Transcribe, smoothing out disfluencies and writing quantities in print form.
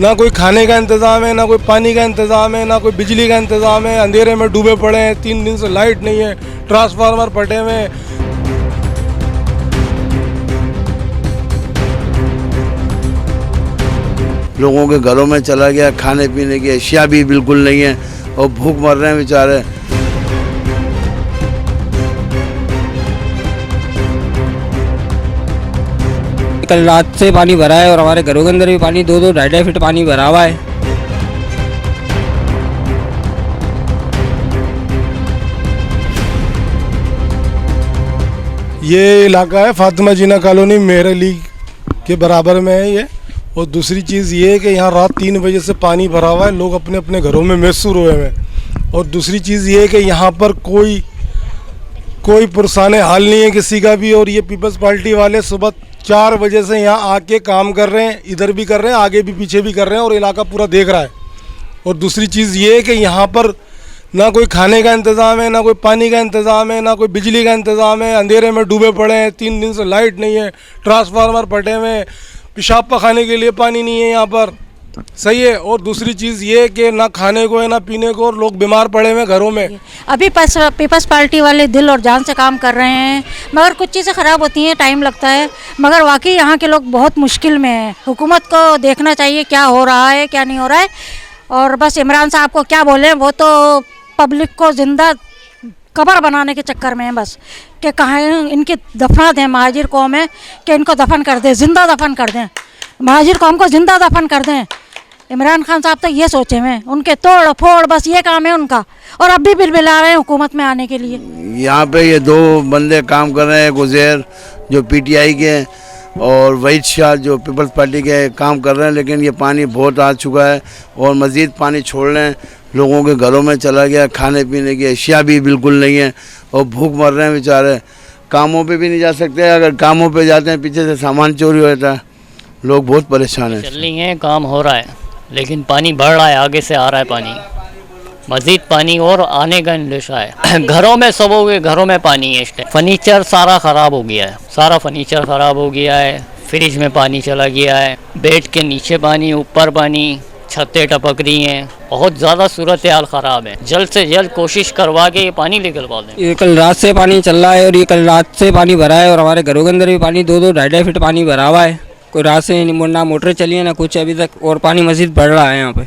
ना कोई खाने का इंतज़ाम है, ना कोई पानी का इंतज़ाम है, ना कोई बिजली का इंतज़ाम है। अंधेरे में डूबे पड़े हैं, 3 दिन से लाइट नहीं है, ट्रांसफार्मर फटे हुए हैं। लोगों के घरों में चला गया, खाने पीने की अशिया भी बिल्कुल नहीं है और भूख मर रहे हैं बेचारे। कल रात से पानी भरा है और हमारे घरों के अंदर भी पानी 2-2 ढाई-ढाई फीट पानी भरा हुआ है। ये इलाका है फातिमा जीना कॉलोनी, मेहर अली के बराबर में है ये। और दूसरी चीज़ ये है कि यहाँ रात 3 बजे से पानी भरा हुआ है, लोग अपने अपने घरों में महसूर हुए हैं। और दूसरी चीज़ ये है कि यहाँ पर कोई पुरसाने हाल नहीं है किसी का भी। और ये पीपल्स पार्टी वाले सुबह 4 बजे से यहाँ आके काम कर रहे हैं, इधर भी कर रहे हैं, आगे भी पीछे भी कर रहे हैं और इलाका पूरा देख रहा है। और दूसरी चीज़ ये है कि यहाँ पर ना कोई खाने का इंतज़ाम है, ना कोई पानी का इंतज़ाम है, ना कोई बिजली का इंतज़ाम है। अंधेरे में डूबे पड़े हैं, 3 दिन से लाइट नहीं है, ट्रांसफार्मर फटे हुए हैं, पेशाब पखाने के लिए पानी नहीं है यहाँ पर। सही है। और दूसरी चीज़ ये कि ना खाने को है ना पीने को, और लोग बीमार पड़े हुए हैं घरों में। अभी पीपल्स पार्टी वाले दिल और जान से काम कर रहे हैं, मगर कुछ चीज़ें ख़राब होती हैं, टाइम लगता है। मगर वाकई यहाँ के लोग बहुत मुश्किल में हैं। हुकूमत को देखना चाहिए क्या हो रहा है क्या नहीं हो रहा है। और बस इमरान साहब को क्या बोलें, वो तो पब्लिक को ज़िंदा कब्र बनाने के चक्कर में है बस, कि कहाँ इनकी दफना दें महाजिर कौम है, कि इनको दफन कर दें, ज़िंदा दफन कर दें, महाजिर कौम को ज़िंदा दफन कर दें। इमरान खान साहब तो ये सोचे हुए हैं, उनके तोड़ फोड़ बस ये काम है उनका। और अब भी बिलबिला रहे हैं हुकूमत में आने के लिए। यहाँ पे ये 2 बंदे काम कर रहे हैं, गुजैर जो पीटीआई के हैं और वहीद शाह जो पीपल्स पार्टी के काम कर रहे हैं। लेकिन ये पानी बहुत आ चुका है और मज़ीद पानी छोड़ रहे हैं। लोगों के घरों में चला गया, खाने पीने की अशिया भी बिल्कुल नहीं है और भूख मर रहे हैं बेचारे। कामों पे भी नहीं जा सकते, अगर कामों पे जाते हैं पीछे से सामान चोरी हो जाता है। लोग बहुत परेशान हैं। चल रही है, काम हो रहा है, लेकिन पानी बढ़ रहा है, आगे से आ रहा है पानी, मज़ीद पानी और आने का अंदेशा है। घरों में सबों के घरों में पानी है इस टाइम। फर्नीचर सारा ख़राब हो गया है, सारा फर्नीचर ख़राब हो गया है। फ्रिज में पानी चला गया है, बेड के नीचे पानी, ऊपर पानी, छतें टपक रही हैं। बहुत ज़्यादा सूरत हाल ख़राब है। जल्द से जल्द कोशिश करवा के ये पानी निकलवा दें। ये कल रात से पानी चल रहा है और ये कल रात से पानी भरा है और हमारे घरों के अंदर भी पानी 2-2 ढाई-ढाई फीट पानी भरा हुआ है। कोई रात से ना मोटरें चली हैं ना कुछ अभी तक, और पानी मज़ीद बढ़ रहा है यहाँ पे।